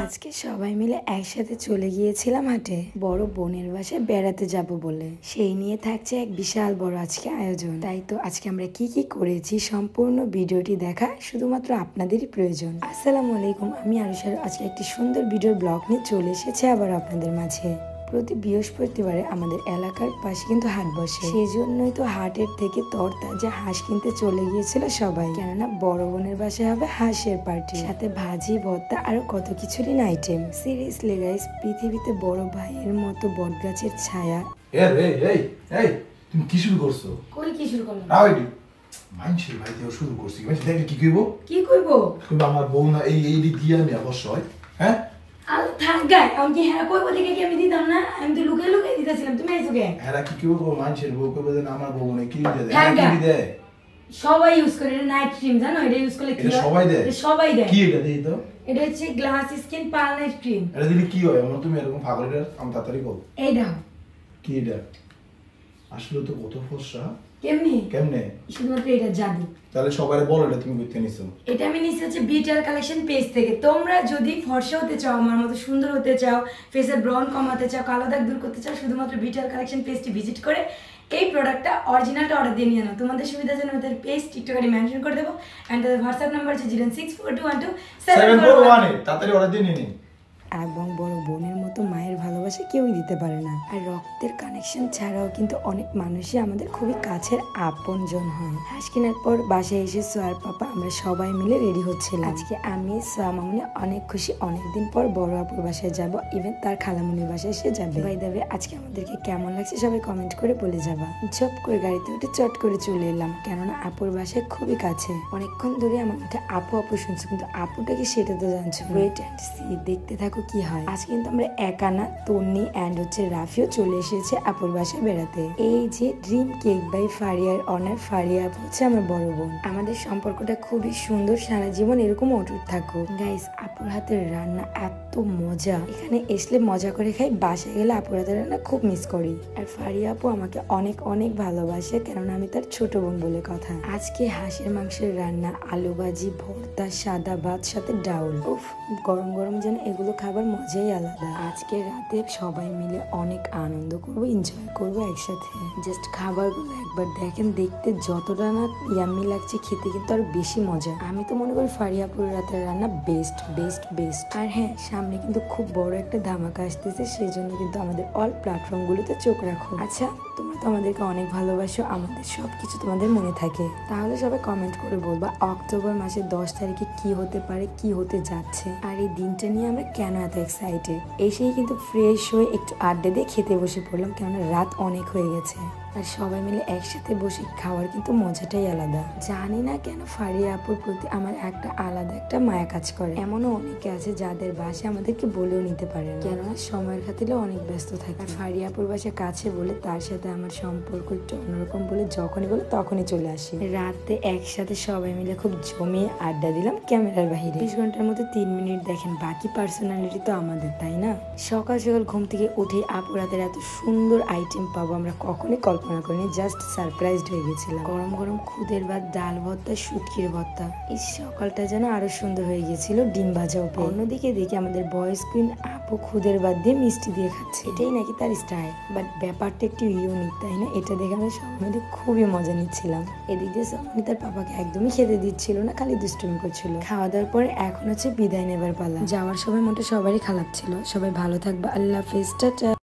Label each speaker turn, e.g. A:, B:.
A: আজকে সবাই মিলে একসাথে চলে গিয়েছিলাম হাটে বড় বোনের বাসায় বেড়াতে যাব বলে। সেই নিয়ে থাকছে এক বিশাল বড় আজকে আয়োজন। তাই তো আজকে আমরা কি কি করেছি সম্পূর্ণ ভিডিওটি দেখা শুধুমাত্র আপনাদেরই প্রয়োজন। আসসালামু আলাইকুম, আমি আরুষার আজকে একটি সুন্দর ভিডিওর ব্লগ নিয়ে চলে এসেছি আবার আপনাদের মাঝে। প্রতি বৃহস্পতিবারে আমাদের এলাকার পাশে কিন্তু হাট বসে, সেই জন্যই তো হাটের থেকে তরতাজা হাঁস কিনতে চলে গিয়েছিল সবাই। কেননা বড় বোনের বাসায় হবে হাঁসের পার্টি, সাথে ভাজি ভর্তা আরো কত কিছুরই নাইটেম। সিরিয়াসলি গাইস, পৃথিবীতে বড় ভাইয়ের মতো বট গাছের ছায়া।
B: এই তুমি কি শুরু করছো?
A: কই কি শুরু করলাম?
B: মানছি ভাই দেও শুরু করছি। দেখলে কি কইবো?
A: কি কইবো?
B: কইবো আমার বউ না এই দিয়া আমি অবশ্যই। হ্যাঁ
A: আল থাক গাই, আমি কি হ্যাঁ কইবো দেখে কি আমি দিতাম না? আমি তো লুকিয়ে লুকিয়ে দিতেছিলাম, তুমি আইছো কেন?
B: হ্যাঁ কি কইবো? মানছের বউ কইবো যে আমার বউ না কি দেয়? কি দেয়?
A: সবাই ইউজ করে নাইট ক্রিম, জানো এটা ইউজ করলে কি হয়?
B: সবাই দেয়।
A: সবাই দেয়।
B: কি এটা দেই তো?
A: এটা হচ্ছে glass skin pearl night cream.
B: এটা দিলে কি হয়? আমার তুমি এরকম পাগলের আমি তাড়াতাড়ি বল।
A: এই দাও।
B: কি এটা? আসলে তো কত ফর্সা।
A: কেমনে? শুধুমাত্র এটা জাদু।
B: তাহলে সবাইরে বল এটা তুমি কইতে নিছো।
A: এটা আমি নিছি হচ্ছে বিটার কালেকশন পেজ থেকে। তোমরা যদি ফর্সা হতে চাও, আমার মতো সুন্দর হতে চাও, ফেসের ব্রন কমাতে চাও, কালো দাগ দূর করতে চাও, শুধুমাত্র বিটার কালেকশন পেজটি ভিজিট করে এই প্রোডাক্টটা অরিজিনালটা অর্ডার দিয়ে নিয়ে নাও। তোমাদের সুবিধার জন্য ওদের পেজ টিকটকে মেনশন করে দেবো। এন্ড তাদের হোয়াটসঅ্যাপ নাম্বার হচ্ছে 0642127418।
B: তাড়াতাড়ি অর্ডার দিয়ে নিন।
A: এবং বড় বোনের মতো মায়ের ভালোবাসা কেউই দিতে পারে না। আর রক্তের কানেকশন ছাড়াও কিন্তু অনেক মানুষই আমাদের খুবই কাছের আপনজন হয়। হাঁস কেনার পর বাসায় এসে সোয়ার পাপা আমরা সবাই মিলে রেডি হচ্ছিলাম। আজকে আমি সোয়া মামুনি অনেক খুশি, অনেকদিন পর বড় আপুর বাসায় যাব, ইভেন তার খালামুনির বাসায় এসে যাবে। ভাই দাবে আজকে আমাদেরকে কেমন লাগছে সবাই কমেন্ট করে বলে যাবা। ঝপ করে গাড়িতে উঠে চট করে চলে এলাম, কেননা আপুর বাসায় খুবই কাছে। অনেকক্ষণ ধরে আমার মুখে আপু আপু শুনছো, কিন্তু আপুটাকে সেটা তো জানছো। ওয়েট এন্ড সি, দেখতে থাকো কি হয়। আজ কিন্তু আমরা একা না, তন্নি এন্ড হচ্ছে রাফিও চলে এসেছে আপুর বাসায় বেড়াতে। এই যে ড্রিম কেক বাই ফারিয়ার অনার ফারিয়া আপু হচ্ছে আমার বড় বোন। আমাদের সম্পর্কটা খুবই সুন্দর, সারা জীবন এরকম অটুট থাকো। গাইস, আপুর হাতের রান্না এত মজা, এখানে এসলে মজা করে খাই, বাসায় গেলে আপুর হাতের রান্না খুব মিস করি। আর ফারিয়া আপু আমাকে অনেক অনেক ভালোবাসে, কেননা আমি তার ছোট বোন বলে কথা। আজকে হাঁসের মাংসের রান্না, আলু ভাজি, ভর্তা, সাদা ভাত, সাথে ডাউল। উফ, গরম গরম যেন এগুলো খাবার মজাই আলাদা। আজকে রাতে সবাই মিলে অনেক আনন্দ করবো, এনজয় করবো একসাথে। জাস্ট খাবারগুলো একবার দেখেন, দেখতে যতটা না ইয়াম্মি লাগছে, খেতে কিন্তু আর বেশি মজা। আমি তো মনে করি ফারিয়াপুর রাতের রান্না বেস্ট বেস্ট বেস্ট। আর হ্যাঁ, সামনে কিন্তু খুব বড় একটা ধামাকা আসতেছে, সেই জন্য কিন্তু আমাদের অল প্ল্যাটফর্ম গুলোতে চোখ রাখো। আচ্ছা, তোমরা তো আমাদেরকে অনেক ভালোবাসো, আমাদের সবকিছু তোমাদের মনে থাকে, তাহলে সবাই কমেন্ট করে বলবা অক্টোবর মাসের 10 তারিখে কি হতে পারে, কি হতে যাচ্ছে, আর এই দিনটা নিয়ে আমরা কেন এত এক্সাইটেড। এসেই কিন্তু ফ্রেশ হয়ে একটু আড্ডা দিয়ে খেতে বসে পড়লাম, কেননা রাত অনেক হয়ে গেছে। আর সবাই মিলে একসাথে বসে খাওয়ার কিন্তু মজাটাই আলাদা। জানি না কেন ফারিয়া আপুর প্রতি আমার একটা আলাদা একটা মায়া কাজ করে। এমনও অনেকে আছে যাদের বাসায় আমাদেরকে বলেও নিতে পারে না, কেননা সময়ের খাতিরে অনেক ব্যস্ত থাকে। আর ফারিয়া আপুর বাসায় কাছে বলে তার সাথে আমার সম্পর্ক একটু অন্যরকম বলে যখনই বলে তখনই চলে আসি। রাতে একসাথে সবাই মিলে খুব জমিয়ে আড্ডা দিলাম ক্যামেরার বাহিরে। 20 ঘন্টার মধ্যে 3 মিনিট দেখেন, বাকি পার্সোনালিটি তো আমাদের, তাই না? সকাল সকাল ঘুম থেকে উঠে আপুর হাতের এত সুন্দর আইটেম পাবো আমরা কখনোই কল্পনা করিনি। জাস্ট সারপ্রাইজড হয়ে গেছিলাম। গরম গরম খুদের ভাত, ডাল ভর্তা, শুটকির ভর্তা। এই সকালটা যেন আরো সুন্দর হয়ে গেছিল ডিম ভাজা উপরে। অন্যদিকে দেখি আমাদের বয়েজ কুইন আপু খুদের ভাত দিয়ে মিষ্টি দিয়ে খাচ্ছে, এটাই নাকি তার স্টাইল। বাট ব্যাপারটা একটু ইউনিক, তাই না? এটা দেখে আমরা সবাই মিলে খুবই মজা নিচ্ছিলাম। এদিক দিয়ে সামনে তার পাপাকে একদমই খেতে দিচ্ছিল না, খালি দুষ্টুমি করছিল। খাওয়া দাওয়ার পরে এখন হচ্ছে বিদায় নেবার পালা। যাওয়ার সময় মোটে সবারই খারাপ ছিল। সবাই ভালো থাকবে, আল্লাহ হাফেজ, টাটা।